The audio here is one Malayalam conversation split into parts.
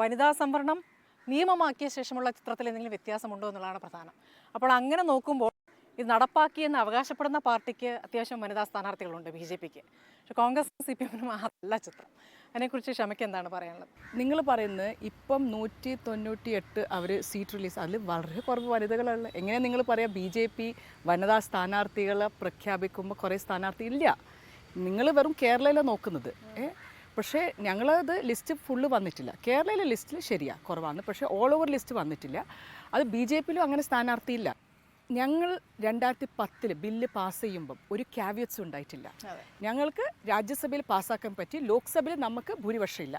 വനിതാ സംവരണം നിയമമാക്കിയ ശേഷമുള്ള ചിത്രത്തിൽ എന്തെങ്കിലും വ്യത്യാസമുണ്ടോ എന്നുള്ളതാണ് പ്രധാനം. അപ്പോൾ അങ്ങനെ നോക്കുമ്പോൾ ഇത് നടപ്പാക്കിയെന്ന് അവകാശപ്പെടുന്ന പാർട്ടിക്ക് അത്യാവശ്യം വനിതാ സ്ഥാനാർത്ഥികളുണ്ട് BJPക്ക്. പക്ഷേ കോൺഗ്രസ് CPM അതല്ല ചിത്രം. അതിനെക്കുറിച്ച് ക്ഷമയ്ക്ക് എന്താണ് പറയാനുള്ളത്? നിങ്ങൾ പറയുന്നത് ഇപ്പം 198 അവർ സീറ്റ് റിലീസ്, അതിൽ വളരെ കുറവ് വനിതകളുള്ള. എങ്ങനെ നിങ്ങൾ പറയാം BJP വനിതാ സ്ഥാനാർത്ഥികളെ പ്രഖ്യാപിക്കുമ്പോൾ കുറേ സ്ഥാനാർത്ഥി ഇല്ല? നിങ്ങൾ വെറും കേരളയിലാണ് നോക്കുന്നത്. പക്ഷേ ഞങ്ങളത് ലിസ്റ്റ് ഫുള്ള് വന്നിട്ടില്ല. കേരളയിലെ ലിസ്റ്റിൽ ശരിയാണ് കുറവാണ്, പക്ഷേ ഓൾ ഓവർ ലിസ്റ്റ് വന്നിട്ടില്ല. അത് BJPയിലും അങ്ങനെ സ്ഥാനാർത്ഥിയില്ല. ഞങ്ങൾ 2010 ബില്ല് പാസ് ചെയ്യുമ്പം ഒരു ക്യാവിയറ്റ്സ് ഉണ്ടായിട്ടില്ല. ഞങ്ങൾക്ക് രാജ്യസഭയിൽ പാസ്സാക്കാൻ പറ്റി, ലോക്സഭയിൽ നമുക്ക് ഭൂരിപക്ഷം ഇല്ല.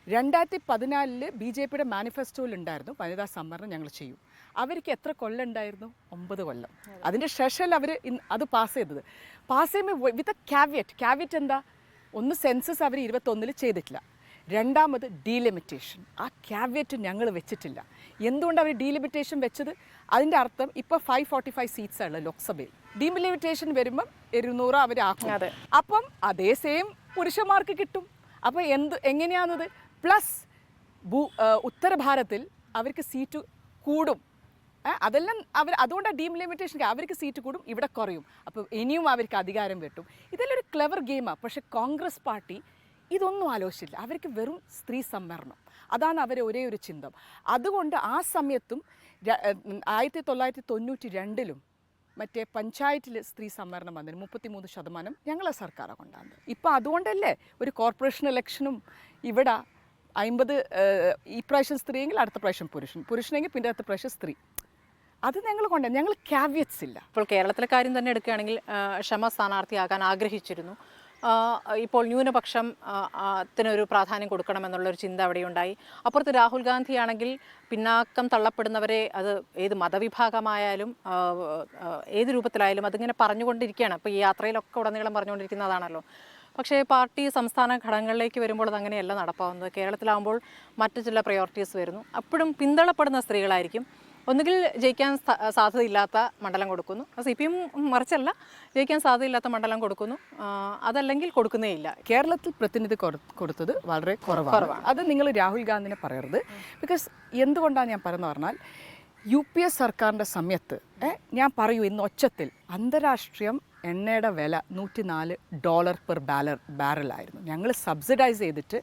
2014 BJPയുടെ മാനിഫെസ്റ്റോയിൽ ഉണ്ടായിരുന്നു വനിതാ സംവരണം ഞങ്ങൾ ചെയ്യും. അവർക്ക് എത്ര കൊല്ലം ഉണ്ടായിരുന്നു? 9 കൊല്ലം. അതിൻ്റെ ശേഷം അവർ അത് പാസ് ചെയ്തത്. പാസ് ചെയ്യുമ്പോൾ വിത്ത് ക്യാവിയറ്റ് എന്താ? ഒന്ന് സെൻസസ് അവർ 21 ചെയ്തിട്ടില്ല. രണ്ടാമത് ഡീലിമിറ്റേഷൻ. ആ ക്യാവിയറ്റ് ഞങ്ങൾ വെച്ചിട്ടില്ല. എന്തുകൊണ്ട് അവർ ഡീലിമിറ്റേഷൻ വെച്ചത്? അതിൻ്റെ അർത്ഥം ഇപ്പോൾ 545 സീറ്റ്സാണ് ലോക്സഭയിൽ. ഡീലിമിറ്റേഷൻ വരുമ്പം 200 അവർ ആക്കും. അപ്പം അതേ സെയിം പുരുഷന്മാർക്ക് കിട്ടും. അപ്പോൾ എങ്ങനെയാണത്? പ്ലസ് ഉത്തര ഭാരതത്തിൽ അവർക്ക് സീറ്റ് കൂടും. അതെല്ലാം അതുകൊണ്ടാണ് ഡീലിമിറ്റേഷൻ. അവർക്ക് സീറ്റ് കൂടും, ഇവിടെ കുറയും. അപ്പോൾ ഇനിയും അവർക്ക് അധികാരം കിട്ടും. ഇതെല്ലാം ഒരു ക്ലെവർ ഗെയിമാണ്. പക്ഷേ കോൺഗ്രസ് പാർട്ടി ഇതൊന്നും ആലോചിച്ചില്ല. അവർക്ക് വെറും സ്ത്രീ സംവരണം, അതാണ് അവരെ ഒരേ ഒരു ചിന്ത. അതുകൊണ്ട് ആ സമയത്തും 1992 മറ്റേ പഞ്ചായത്തിൽ സ്ത്രീ സംവരണം വന്നിട്ട് 33% ഞങ്ങളെ സർക്കാരാണ് കൊണ്ടാകുന്നത്. ഇപ്പം അതുകൊണ്ടല്ലേ ഒരു കോർപ്പറേഷൻ ഇലക്ഷനും ഇവിടെ 50 ഈ പ്രാവശ്യം സ്ത്രീയെങ്കിൽ അടുത്ത പ്രാവശ്യം പുരുഷനെങ്കിൽ പിന്നെ അടുത്ത പ്രാവശ്യം സ്ത്രീ. അത് ഞങ്ങൾ ഞങ്ങൾ ക്യാവിയറ്റ്സ് ഇല്ല. ഇപ്പോൾ കേരളത്തിലെ കാര്യം തന്നെ എടുക്കുകയാണെങ്കിൽ ക്ഷമ സ്ഥാനാർത്ഥിയാകാൻ ആഗ്രഹിച്ചിരുന്നു. ഇപ്പോൾ ന്യൂനപക്ഷത്തിനൊരു പ്രാധാന്യം കൊടുക്കണമെന്നുള്ളൊരു ചിന്ത അവിടെയുണ്ടായി. അപ്പുറത്ത് രാഹുൽ ഗാന്ധിയാണെങ്കിൽ പിന്നാക്കം തള്ളപ്പെടുന്നവരെ, അത് ഏത് മതവിഭാഗമായാലും ഏത് രൂപത്തിലായാലും അതിങ്ങനെ പറഞ്ഞുകൊണ്ടിരിക്കുകയാണ്. ഇപ്പോൾ ഈ യാത്രയിലൊക്കെ ഉടനീളം പറഞ്ഞുകൊണ്ടിരിക്കുന്നതാണല്ലോ. പക്ഷേ പാർട്ടി സംസ്ഥാന ഘടകങ്ങളിലേക്ക് വരുമ്പോൾ അതങ്ങനെയല്ല നടപ്പാവുന്നത്. കേരളത്തിലാകുമ്പോൾ മറ്റു ചില പ്രയോറിറ്റീസ് വരുന്നു. അപ്പോഴും പിന്തള്ളപ്പെടുന്ന സ്ത്രീകളായിരിക്കും. ഒന്നുകിൽ ജയിക്കാൻ സാധ്യതയില്ലാത്ത മണ്ഡലം കൊടുക്കുന്നു, CPM മറിച്ചല്ല, ജയിക്കാൻ സാധ്യതയില്ലാത്ത മണ്ഡലം കൊടുക്കുന്നു, അതല്ലെങ്കിൽ കൊടുക്കുന്നേയില്ല. കേരളത്തിൽ പ്രതിനിധി കൊടുത്തത് വളരെ കുറവാണ്. അത് നിങ്ങൾ രാഹുൽ ഗാന്ധിനെ പറയരുത്. ബിക്കോസ് എന്തുകൊണ്ടാണ് ഞാൻ പറയുന്നത് പറഞ്ഞാൽ, UPA സർക്കാരിൻ്റെ സമയത്ത് ഞാൻ പറയൂ ഇന്ന് ഒച്ചത്തിൽ, അന്താരാഷ്ട്രീയം എണ്ണയുടെ വില $104 പെർ ബാരലായിരുന്നു. ഞങ്ങൾ സബ്സിഡൈസ് ചെയ്തിട്ട്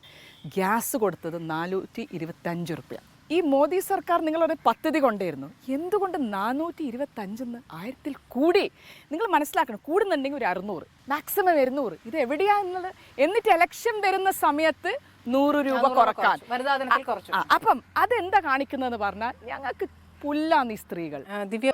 ഗ്യാസ് കൊടുത്തത് 425 രൂപ. ഈ മോദി സർക്കാർ നിങ്ങളൊരു പദ്ധതി കൊണ്ടായിരുന്നു. എന്തുകൊണ്ട് 425 1000 കൂടി? നിങ്ങൾ മനസ്സിലാക്കണം, കൂടുന്നുണ്ടെങ്കിൽ ഒരു 600, മാക്സിമം 200. ഇത് എവിടെയാണെന്നുള്ളത്. എന്നിട്ട് ഇലക്ഷൻ വരുന്ന സമയത്ത് 100 രൂപ കുറക്കാൻ. അപ്പം അതെന്താ കാണിക്കുന്നതെന്ന് പറഞ്ഞാൽ, ഞങ്ങൾക്ക് പുല്ലാന്ന് ഈ സ്ത്രീകൾ. ദിവ്യ